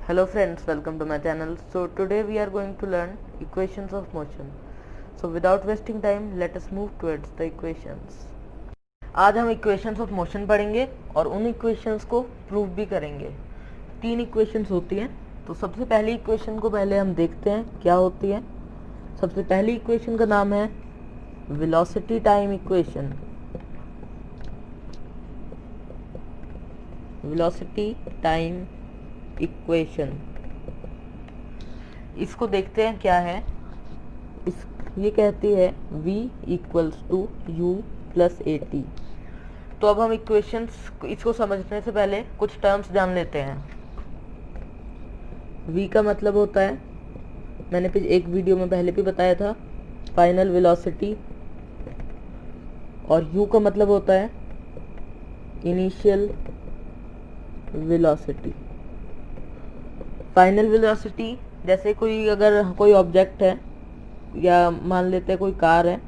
Hello friends, welcome to my channel. So today we are going to learn equations of motion. So without wasting time, let us move towards the equations. आज हम equations of motion पढ़ेंगे और उन equations को prove भी करेंगे। 3 equations होती हैं। तो सबसे पहली equation को पहले हम देखते हैं क्या होती है। सबसे पहली equation का नाम है velocity time equation। velocity time equation, इसको देखते हैं क्या है। ये कहती है v equals to you plus A T. तो अब हम इक्वेशंस इसको समझने से पहले कुछ टर्म्स जान लेते हैं। v का मतलब होता है, मैंने एक वीडियो में पहले भी बताया था, फाइनल वेलोसिटी, और u का मतलब होता है इनिशियल वेलोसिटी। फाइनल वेलोसिटी जैसे अगर कोई ऑब्जेक्ट है या मान लेते हैं कोई कार है,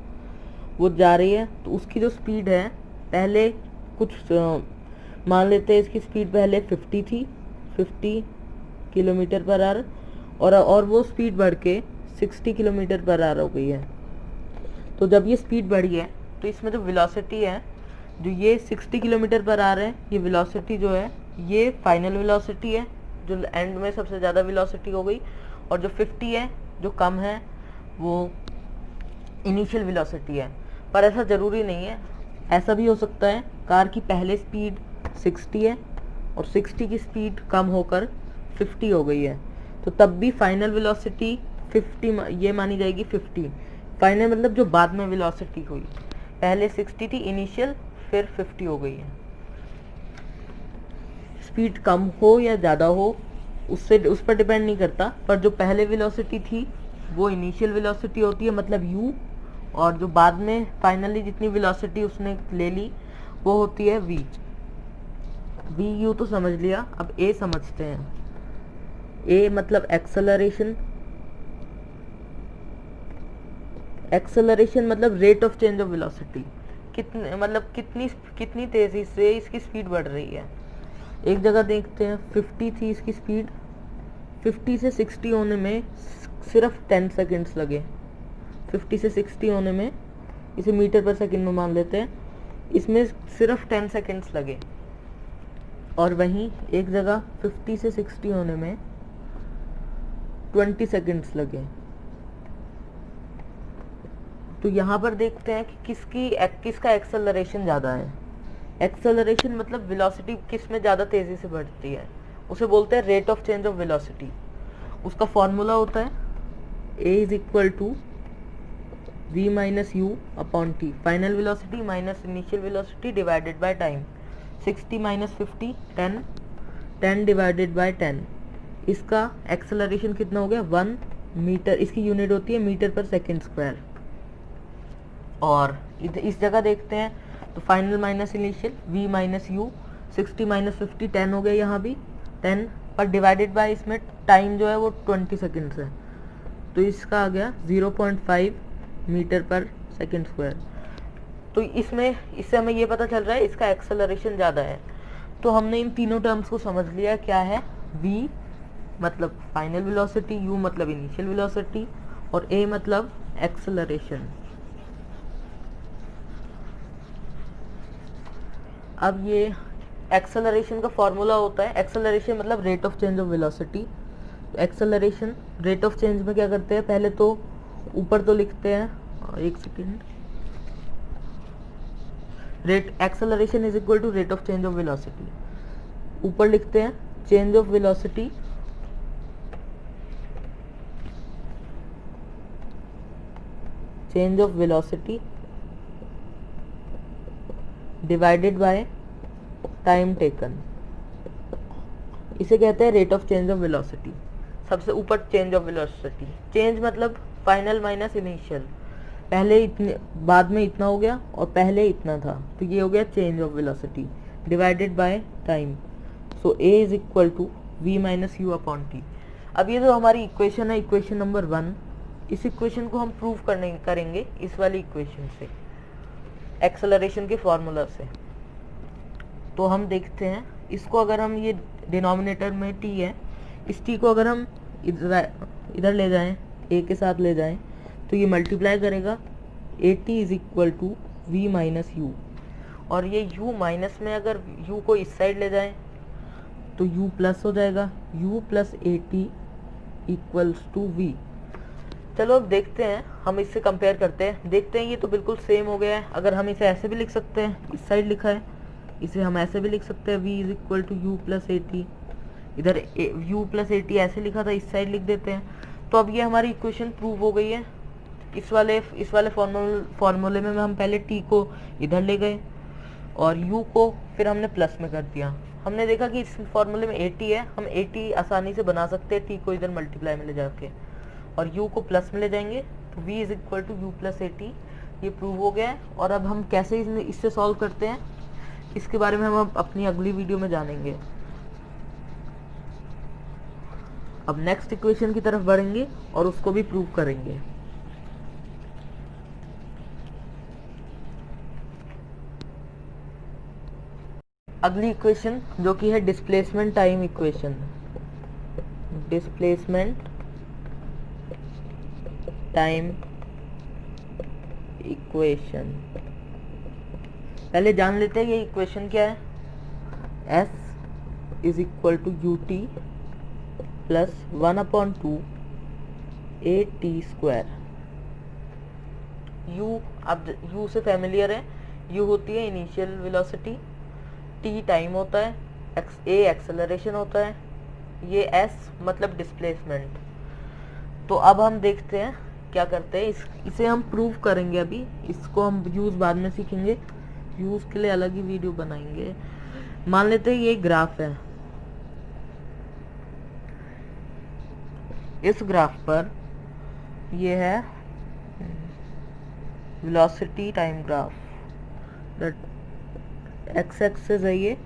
वो जा रही है तो उसकी जो स्पीड है, पहले मान लेते हैं इसकी स्पीड पहले 50 थी, 50 किलोमीटर पर आवर, और वो स्पीड बढ़ के 60 किलोमीटर पर आवर हो गई है। तो जब ये स्पीड बढ़ी है तो इसमें जो वेलोसिटी है, जो ये 60 किलोमीटर पर आवर है, ये वेलोसिटी जो है ये फाइनल वेलोसिटी है, जो एंड में सबसे ज़्यादा वेलोसिटी हो गई, और जो 50 है जो कम है वो इनिशियल वेलोसिटी है। पर ऐसा ज़रूरी नहीं है, ऐसा भी हो सकता है कार की पहले स्पीड 60 है और 60 की स्पीड कम होकर 50 हो गई है, तो तब भी फाइनल वेलोसिटी 50 ये मानी जाएगी। 50 फाइनल मतलब जो बाद में वेलोसिटी हुई, पहले 60 थी इनिशियल, फिर 50 हो गई है। स्पीड कम हो या ज़्यादा हो उस पर डिपेंड नहीं करता, पर जो पहले वेलोसिटी थी वो इनिशियल वेलोसिटी होती है, मतलब u, और जो बाद में फाइनली जितनी वेलोसिटी उसने ले ली वो होती है v। v u तो समझ लिया, अब a समझते हैं। a मतलब एक्सेलरेशन, एक्सेलरेशन मतलब rate of change of velocity, कितनी तेजी से इसकी स्पीड बढ़ रही है। एक जगह देखते हैं 50 थी इसकी स्पीड, 50 से 60 होने में सिर्फ 10 सेकेंड्स लगे। 50 से 60 होने में, इसे मीटर पर सेकंड में मान लेते हैं, इसमें सिर्फ 10 सेकेंड्स लगे। और वहीं एक जगह 50 से 60 होने में 20 सेकेंड्स लगे। तो यहाँ पर देखते हैं कि किसका एक्सेलरेशन ज़्यादा है। एक्सेलरेशन मतलब वेलोसिटी किस में ज़्यादा तेज़ी से बढ़ती है, उसे बोलते हैं rate of change of velocity. उसका फॉर्मूला होता है a is equal to v minus you upon T, final velocity minus initial velocity divided by time. 60 minus 50 10, 10 divided by 10। इसका एक्सेलरेशन कितना हो गया 1 मीटर, इसकी यूनिट होती है मीटर पर सेकेंड स्क्वायर। और इस जगह देखते हैं तो final minus initial v minus you, 60 minus 50 10 हो गया, यहाँ भी 10, पर डिवाइडेड बाय इसमें टाइम जो है वो 20 सेकेंड्स है, तो इसका आ गया 0.5 मीटर पर सेकेंड स्क्वायर। तो इससे हमें ये पता चल रहा है इसका एक्सेलरेशन ज़्यादा है। तो हमने इन तीनों टर्म्स को समझ लिया, क्या है v मतलब फाइनल वेलोसिटी, u मतलब इनिशियल वेलोसिटी, और a मतलब एक्सेलरेशन। अब ये एक्सेलरेशन का फॉर्मूला होता है, एक्सेलरेशन मतलब rate of change of velocity. Acceleration rate of change में क्या करते हैं, पहले तो ऊपर तो लिखते हैं, एक second, acceleration is equal to rate of change of velocity. ऊपर लिखते हैं change of velocity divided by time taken, इसे कहते हैं rate of change of velocity. सबसे ऊपर चेंज ऑफ वेलोसिटी, चेंज मतलब फाइनल माइनस इनिशियल, पहले इतने बाद में इतना हो गया और पहले इतना था, तो ये हो गया change of velocity divided by time. So a is equal to v minus you upon t. अब ये जो हमारी इक्वेशन है, इक्वेशन नंबर 1, इस इक्वेशन को हम प्रूव करेंगे इस वाली इक्वेशन से, एक्सेलरेशन के फॉर्मूला से। तो हम देखते हैं इसको, अगर हम ये डिनोमिनेटर में t है, इस टी को अगर हम इधर ले जाएं, ए के साथ ले जाएं, तो ये मल्टीप्लाई करेगा a t is equal to v minus u, और ये u माइनस में अगर u को इस साइड ले जाएं तो u प्लस हो जाएगा, u plus A t equals to v. चलो अब देखते हैं, हम इससे कंपेयर करते हैं, देखते हैं ये तो बिल्कुल सेम हो गया है। अगर हम इसे ऐसे भी लिख सकते हैं, इस साइड लिखा है, इसे हम ऐसे भी लिख सकते हैं, v is equal to you plus A t, इधर u प्लस ए टी ऐसे लिखा था, इस साइड लिख देते हैं। तो अब ये हमारी इक्वेशन प्रूव हो गई है। इस वाले फॉर्मूले में हम पहले t को इधर ले गए और u को फिर हमने प्लस में कर दिया। हमने देखा कि इस फॉर्मूले में 80 है, हम 80 आसानी से बना सकते हैं t को इधर मल्टीप्लाई में ले जाके, और u को प्लस में ले जाएंगे तो v is equal to you plus 80। ये प्रूव हो गया है। और अब हम कैसे इससे सॉल्व करते हैं, इसके बारे में हम अपनी अगली वीडियो में जानेंगे। अब नेक्स्ट इक्वेशन की तरफ बढ़ेंगे और उसको भी प्रूव करेंगे। अगली इक्वेशन जो कि है displacement time equation, displacement time equation. पहले जान लेते हैं ये इक्वेशन क्या है। s is equal to u t plus 1/2 a t square. u, अब u से फैमिलियर है, u होती है इनिशियल वेलोसिटी, t टाइम होता है, a एक्सेलरेशन होता है, ये s मतलब डिस्प्लेसमेंट। तो अब हम देखते हैं क्या करते हैं, इसे हम प्रूव करेंगे। अभी इसको हम यूज बाद में सीखेंगे, यूज के लिए अलग ही वीडियो बनाएंगे। मान लेते हैं ये ग्राफ है, इस ग्राफ पर ये है velocity time graph, x axis है ये,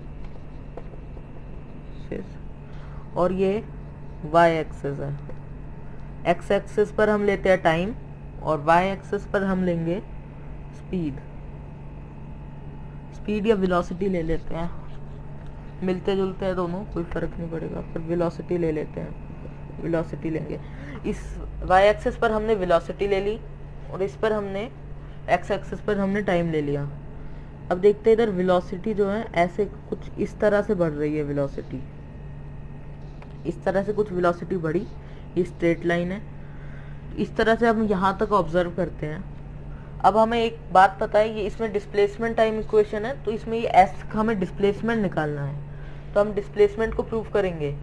और ये वाई एक्सिस है। एक्स एक्सिस पर हम लेते हैं टाइम और वाई एक्सिस पर हम लेंगे स्पीड। स्पीड या वेलोसिटी ले लेते हैं, मिलते जुलते हैं दोनों, कोई फर्क नहीं पड़ेगा, पर वेलोसिटी ले लेते हैं, वेलोसिटी लेंगे। इस वाई एक्सिस पर हमने वेलोसिटी ले ली और इस पर हमने एक्स एक्सिस पर हमने टाइम ले लिया। अब देखते हैं इधर वेलोसिटी जो है ऐसे कुछ इस तरह से बढ़ रही है, वेलोसिटी इस तरह से कुछ वेलोसिटी बढ़ी, ये स्ट्रेट लाइन है, इस तरह से हम यहाँ तक ऑब्जर्व करते हैं। अब हमें एक बात पता है, ये इसमें डिस्प्लेसमेंट टाइम इक्वेशन है, तो इसमें ये एस हमें डिस्प्लेसमेंट निकालना है, तो हम डिस्प्लेसमेंट को प्रूव करेंगे।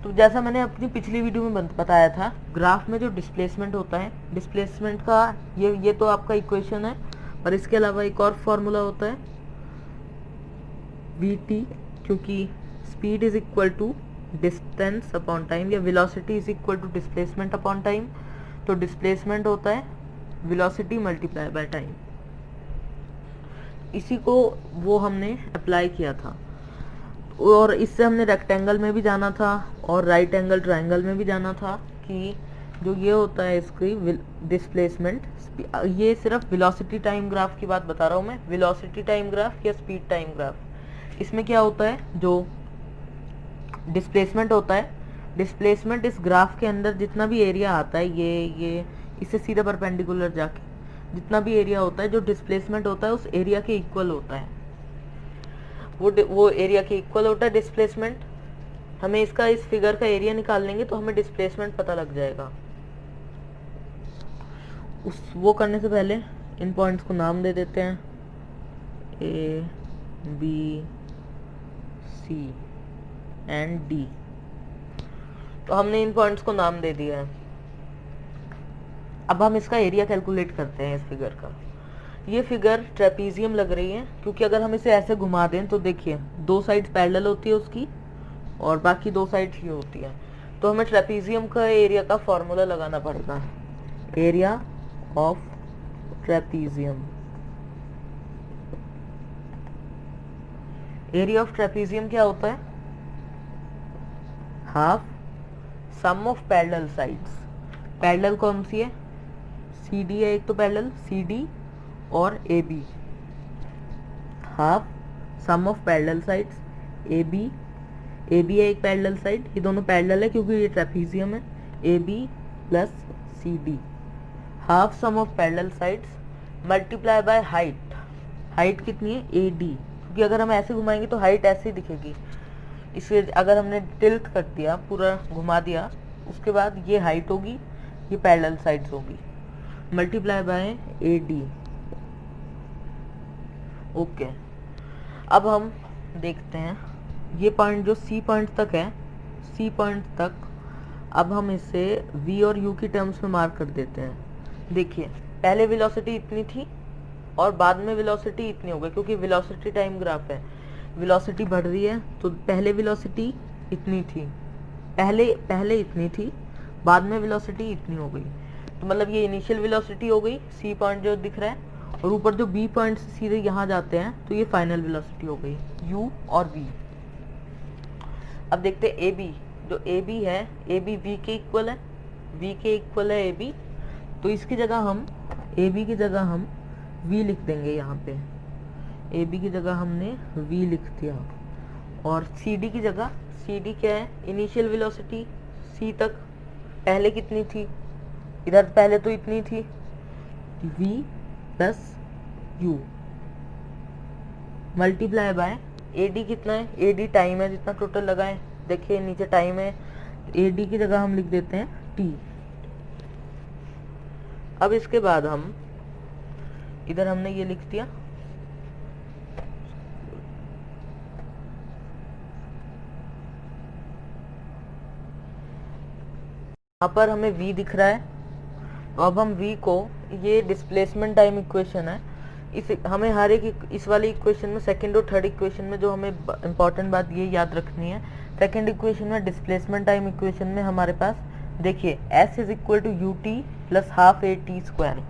तो जैसा मैंने अपनी पिछली वीडियो में बताया था, ग्राफ में जो डिस्प्लेसमेंट होता है, डिस्प्लेसमेंट का ये तो आपका इक्वेशन है, और इसके अलावा एक और फॉर्मूला होता है वी टी, क्योंकि speed is equal to distance upon time, या velocity is equal to displacement upon time. तो डिस्प्लेसमेंट होता है वेलोसिटी मल्टीप्लाई बाय टाइम। इसी को वो हमने अप्लाई किया था, और इससे हमने रेक्टेंगल में भी जाना था और राइट एंगल ट्रायंगल में भी जाना था कि जो ये होता है इसकी डिस्प्लेसमेंट, ये सिर्फ वेलोसिटी टाइम ग्राफ की बात बता रहा हूँ मैं, वेलोसिटी टाइम ग्राफ या स्पीड टाइम ग्राफ। इसमें क्या होता है, जो डिस्प्लेसमेंट होता है, डिस्प्लेसमेंट इस ग्राफ के अंदर जितना भी एरिया आता है, ये इससे सीधा परपेंडिकुलर जाके जितना भी एरिया होता है, जो डिस्प्लेसमेंट होता है उस एरिया के इक्वल होता है, वो एरिया के इक्वल होता है डिस्प्लेसमेंट। हमें इसका इस फिगर का एरिया निकाल लेंगे तो हमें डिस्प्लेसमेंट पता लग जाएगा। वो करने से पहले इन पॉइंट्स को नाम दे देते हैं, A B C and D. तो हमने इन पॉइंट्स को नाम दे दिया है। अब हम इसका एरिया कैलकुलेट करते हैं इस फिगर का। ये फिगर ट्रेपीजियम लग रही है, क्योंकि अगर हम इसे ऐसे घुमा दें तो देखिए दो साइड पैरेलल होती है उसकी और बाकी दो साइड ही होती है। तो हमें ट्रेपीजियम का एरिया का फॉर्मूला लगाना पड़ेगा, area of trapezium. Area of trapezium क्या होता है, half sum of parallel sides. Parallel कौन सी है, सी डी है एक तो पैरेलल, सी डी और A B, half sum of parallel sides A B. A B है एक पैरेलल साइड, ये दोनों पैरेलल है क्योंकि ये ट्रेपीजियम है, A B plus C D, half sum of parallel sides multiply by height, height कितनी है ए डी, क्योंकि अगर हम ऐसे घुमाएंगे तो हाइट ऐसे ही दिखेगी, इसलिए अगर हमने टिल्ट कर दिया, पूरा घुमा दिया, उसके बाद ये हाइट होगी, ये पैरेलल साइड्स होगी, multiply by A D. Okay, अब हम देखते हैं ये पॉइंट जो सी पॉइंट तक है, सी पॉइंट तक अब हम इसे v और u की टर्म्स में मार्क कर देते हैं। देखिए पहले वेलोसिटी इतनी थी और बाद में वेलोसिटी इतनी हो गई, क्योंकि वेलोसिटी टाइम ग्राफ है, वेलोसिटी बढ़ रही है, तो पहले वेलोसिटी इतनी थी, पहले इतनी थी, बाद में वेलोसिटी इतनी हो गई, तो मतलब ये इनिशियल वेलोसिटी हो गई सी पॉइंट जो दिख रहा है, और ऊपर जो बी पॉइंट से सीधे यहाँ जाते हैं तो ये फाइनल वेलोसिटी हो गई u और v। अब देखते हैं ए बी, जो ए बी है, ए बी वी के इक्वल है, v के इक्वल है ए बी, तो इसकी जगह हम ए बी की जगह हम v लिख देंगे, यहाँ पे ए बी की जगह हमने v लिख दिया, और सी डी की जगह, सी डी क्या है, इनिशियल वेलोसिटी सी तक, पहले कितनी थी, इधर पहले तो इतनी थी, v plus u multiply by A D कितना है, ए डी टाइम है जितना टोटल लगा है, देखिए नीचे टाइम है, ए डी की जगह हम लिख देते हैं t। अब इसके बाद हम इधर हमने ये लिख दिया, यहाँ पर हमें v दिख रहा है, तो अब हम v को, ये डिस्प्लेसमेंट टाइम इक्वेशन है, इस हमें हर एक इस वाली इक्वेशन में, सेकंड और थर्ड इक्वेशन में जो हमें इंपॉर्टेंट बात ये याद रखनी है, सेकंड इक्वेशन में डिस्प्लेसमेंट टाइम इक्वेशन में हमारे पास देखिए s is equal to u t plus half a t square,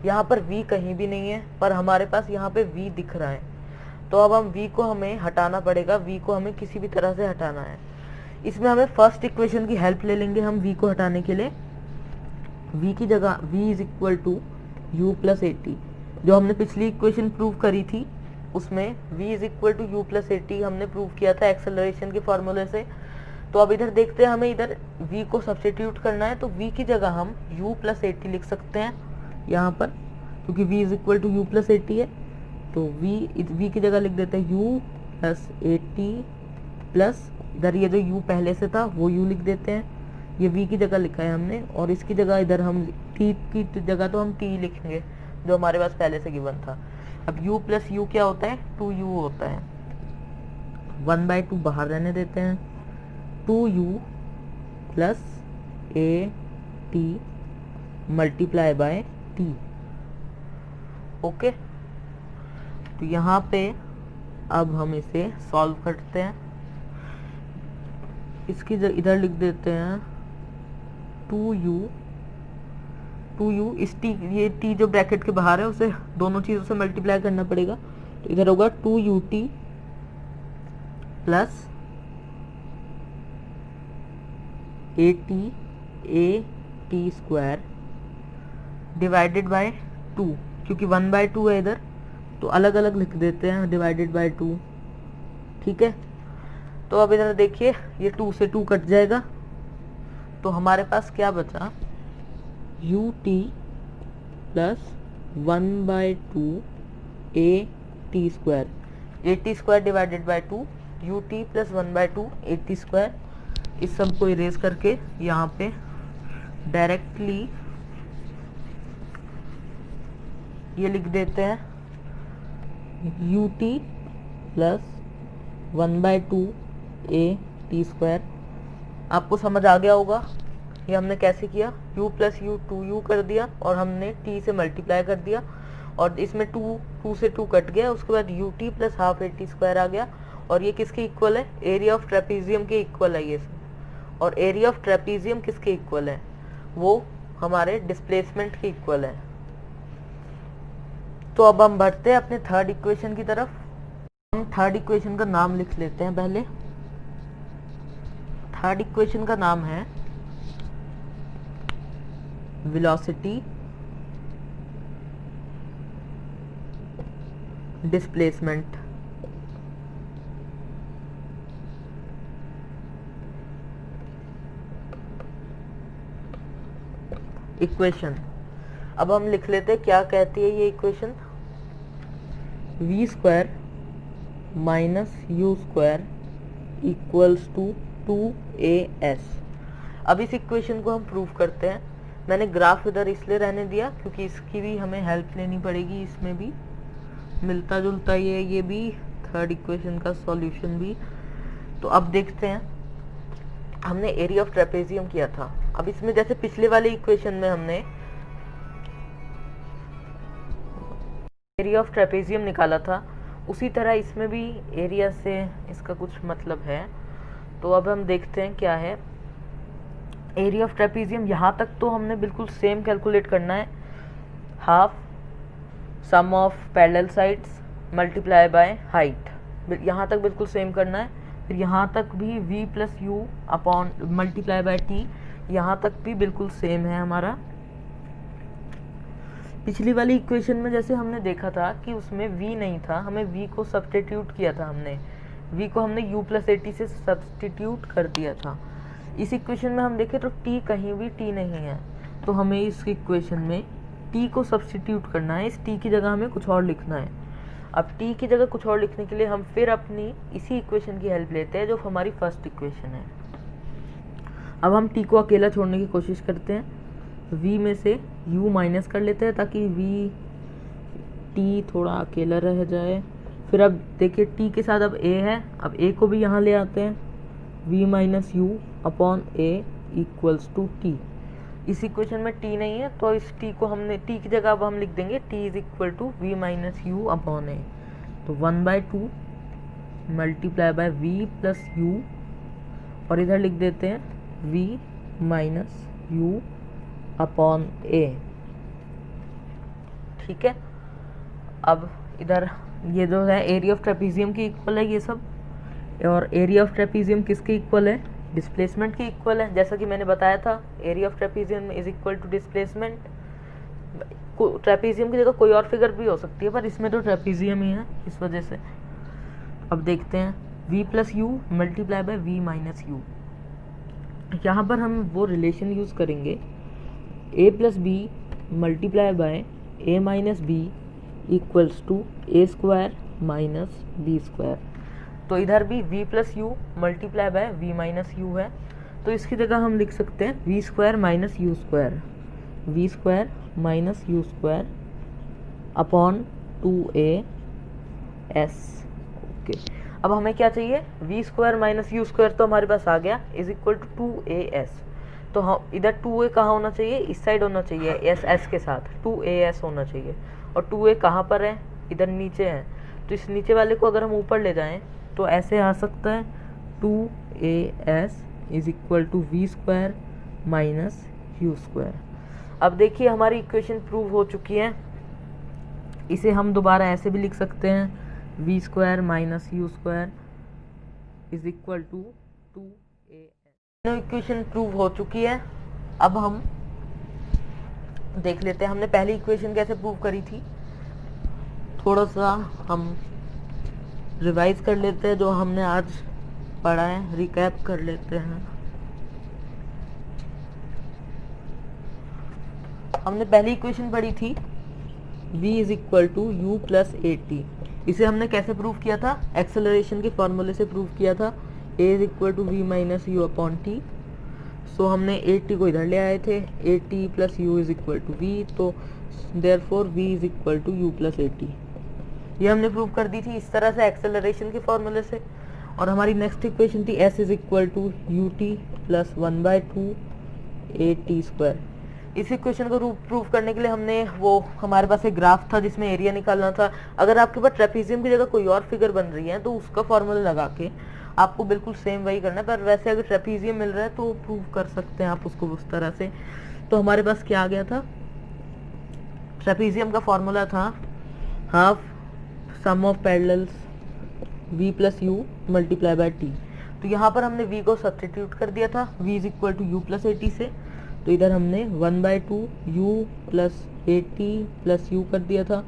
यहाँ पर v कहीं भी नहीं है, पर हमारे पास यहाँ पे v दिख रहा है, तो अब हम v को हमें हटाना पड़ेगा, v को हमें किसी भी तरह से हटाना है। इसमें हमें फर्स्ट इक्वेशन की हेल्प ले लेंगे हम v को हटाने के लिए, v की जगह v is equal to you plus A t, जो हमने पिछली इक्वेशन प्रूव करी थी उसमें v is equal to you plus A t हमने प्रूव किया था एक्सेलरेशन के फॉर्मूले से। तो अब इधर देखते हैं, हमें इधर v को सब्स्टिट्यूट करना है, तो v की जगह हम u प्लस ए टी लिख सकते हैं यहाँ पर, क्योंकि v is equal to you plus A t है, तो v की जगह लिख देते हैं u प्लस ए टी प्लस, इधर ये जो u पहले से था वो u लिख देते हैं, ये v की जगह लिखा है हमने, और इसकी जगह इधर हम t की जगह तो हम t लिखेंगे जो हमारे पास पहले से गिवन था। अब u प्लस u क्या होता है, 2u होता है, 1/2 बाहर रहने देते हैं, 2u plus A T multiply by T. Okay, तो यहाँ पे अब हम इसे सॉल्व करते हैं, इसकी इधर लिख देते हैं 2u, इस t, ये t जो ब्रैकेट के बाहर है उसे दोनों चीज़ों से मल्टीप्लाई करना पड़ेगा, तो इधर होगा 2ut plus A t square divided by 2, क्योंकि 1/2 है इधर, तो अलग अलग लिख देते हैं, डिवाइडेड बाय 2, ठीक है। तो अब इधर देखिए ये 2 से 2 कट जाएगा, तो हमारे पास क्या बचा, you t plus 1/2 a t square, A t square divided by 2, you t plus 1/2 a t square. इस सब को इरेज करके यहाँ पे डायरेक्टली ये लिख देते हैं you t plus 1/2 a t square. आपको समझ आ गया होगा ये हमने कैसे किया, u प्लस यू 2u कर दिया और हमने t से मल्टीप्लाई कर दिया, और इसमें 2 से 2 कट गया, उसके बाद u t plus half a t square आ गया, और ये किसके इक्वल है, एरिया ऑफ ट्रेपीजियम के इक्वल है ये सब, और एरिया ऑफ ट्रेपीजियम किसके इक्वल है, वो हमारे डिस्प्लेसमेंट के इक्वल है। तो अब हम बढ़ते हैं अपने थर्ड इक्वेशन की तरफ। हम थर्ड इक्वेशन का नाम लिख लेते हैं पहले। थर्ड इक्वेशन का नाम है वेलोसिटी डिस्प्लेसमेंट। इक्वेशन। अब हम लिख लेते हैं क्या कहती है ये equation, v square minus u square equals to 2as। अब इस इक्वेशन को हम प्रूव करते हैं। मैंने ग्राफ इधर इसलिए रहने दिया क्योंकि इसकी भी हमें हेल्प लेनी पड़ेगी, इसमें भी मिलता जुलता ये भी थर्ड इक्वेशन का सॉल्यूशन भी। तो अब देखते हैं, हमने एरिया ऑफ ट्रेपेजियम किया था। अब इसमें जैसे पिछले वाले इक्वेशन में हमने एरिया ऑफ ट्रेपेजियम निकाला था, उसी तरह इसमें भी एरिया से इसका कुछ मतलब है। तो अब हम देखते हैं क्या है एरिया ऑफ ट्रेपेजियम। यहाँ तक तो हमने बिल्कुल सेम कैलकुलेट करना है, half sum of parallel sides multiply by height, यहाँ तक बिल्कुल सेम करना है। फिर यहाँ तक भी v plus you upon multiply by T, यहाँ तक भी बिल्कुल सेम है हमारा। पिछली वाली इक्वेशन में जैसे हमने देखा था कि उसमें v नहीं था, हमें v को सब्स्टिट्यूट किया था, हमने v को हमने u प्लस ए टी से सब्स्टिट्यूट कर दिया था। इस इक्वेशन में हम देखें तो t कहीं भी t नहीं है, तो हमें इस इक्वेशन में t को सब्स्टिट्यूट करना है, इस t की जगह हमें कुछ और लिखना है। अब t की जगह कुछ और लिखने के लिए हम फिर अपनी इसी इक्वेशन की हेल्प लेते हैं जो हमारी फर्स्ट इक्वेशन है। अब हम t को अकेला छोड़ने की कोशिश करते हैं, v में से u माइनस कर लेते हैं ताकि t थोड़ा अकेला रह जाए। फिर अब देखिए t के साथ अब a है, अब a को भी यहाँ ले आते हैं, v minus you upon a equals to t। इस इक्वेशन में t नहीं है तो इस t को हमने t की जगह अब हम लिख देंगे t is equal to v minus you upon a। तो 1/2 multiply by v plus u, और इधर लिख देते हैं v minus you upon a। ठीक है, अब इधर ये जो है एरिया ऑफ ट्रेपेजियम की इक्वल है ये सब, और एरिया ऑफ ट्रेपेजियम किसके इक्वल है, डिस्प्लेसमेंट की इक्वल है। जैसा कि मैंने बताया था area of trapezium is equal to displacement. Trapezium की जगह कोई और फिगर भी हो सकती है पर इसमें तो ट्रेपेजियम ही है, इस वजह से। अब देखते हैं v plus u multiply by v minus u. यहाँ पर हम वो रिलेशन यूज़ करेंगे a plus b multiply by a minus b equals to a square minus b square. तो इधर भी v plus u multiply by v minus u है, तो इसकी जगह हम लिख सकते हैं v square minus u square, v square minus u square upon 2as। Okay, अब हमें क्या चाहिए, v square minus u square तो हमारे पास आ गया इज इक्वल टू 2as। तो हम इधर 2a कहाँ होना चाहिए, इस साइड होना चाहिए, s के साथ 2as होना चाहिए। और 2a कहाँ पर है, इधर नीचे है, तो इस नीचे वाले को अगर हम ऊपर ले जाएं तो ऐसे आ सकता है 2as is equal to v square minus u square. अब देखिए हमारी इक्वेशन प्रूव हो चुकी है। इसे हम दोबारा ऐसे भी लिख सकते हैं v square minus u square is equal to 2as। Equation prove हो चुकी है। अब हम देख लेते हैं हमने पहली इक्वेशन कैसे प्रूव करी थी, थोड़ा सा हम रिवाइज कर लेते हैं जो हमने आज पढ़ा है, रिकैप कर लेते हैं। हमने पहली इक्वेशन पढ़ी थी v is equal to you plus A t. इसे हमने कैसे प्रूव किया था, एक्सेलरेशन के फॉर्मूले से प्रूव किया था, a is equal to v minus you upon t. So हमने ए टी को इधर ले आए थे, a t plus u is equal to v, तो therefore v is equal to you plus A t. ये हमने प्रूव कर दी थी इस तरह से एक्सेलरेशन के फॉर्मूले से। और हमारी नेक्स्ट इक्वेशन थी s is equal to u t plus 1/2 a t square. इस इक्वेशन को प्रूव करने के लिए हमने वो हमारे पास एक ग्राफ था जिसमें एरिया निकालना था। अगर आपके पास ट्रेपेजियम की जगह कोई और फिगर बन रही है तो उसका फॉर्मूला लगा के आपको बिल्कुल सेम वही करना है, पर वैसे अगर ट्रेपेजियम मिल रहा है तो प्रूव कर सकते हैं आप उसको उस तरह से। तो हमारे पास क्या आ गया था, ट्रेपेजियम का फॉर्मूला था half sum of parallels v plus u multiply bye T. तो यहाँ पर हमने v को सब्स्टिट्यूट कर दिया था, v is equal to you plus A t से। तो इधर हमने 1/2 u प्लस ए टी प्लस यू कर दिया था।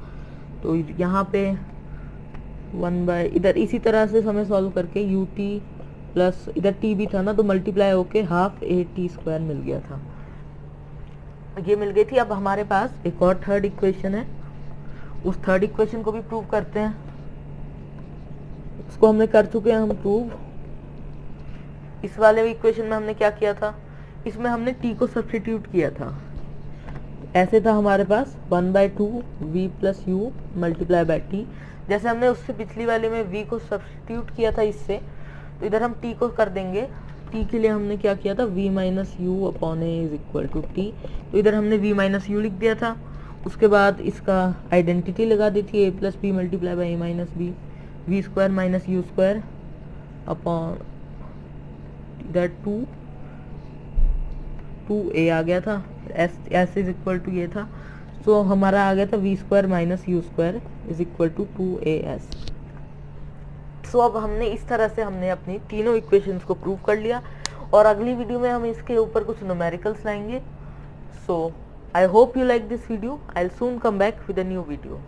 तो यहाँ पे इधर इसी तरह से हमें सॉल्व करके यू टी प्लस इधर t भी था ना तो मल्टीप्लाई होके हाफ ए टी स्क्वायर मिल गया था। ये मिल गई थी। अब हमारे पास एक और थर्ड इक्वेशन है, उस थर्ड इक्वेशन को भी प्रूव करते हैं। इसको हमने कर चुके हैं हम प्रूव। इस वाले इक्वेशन में हमने क्या किया था, इसमें हमने t को सब्स्टिट्यूट किया था। ऐसे था हमारे पास 1/2 v plus u multiply by T. जैसे हमने उससे पिछली वाले में v को सब्स्टिट्यूट किया था इससे, तो इधर हम t को कर देंगे। t के लिए हमने क्या किया था, v minus you upon a is equal to t. तो इधर हमने v माइनस यू लिख दिया था। उसके बाद इसका आइडेंटिटी लगा दी थी, a plus b multiply by a minus b, v square minus u square upon इधर 2a आ गया था, s इज इक्वल टू ये था। सो हमारा आ गया था v square minus u square is equal to 2as। So अब हमने इस तरह से हमने अपनी तीनों इक्वेशंस को प्रूव कर लिया, और अगली वीडियो में हम इसके ऊपर कुछ न्यूमेरिकल्स लाएंगे। So I hope you like this video. I will soon come back with a new video.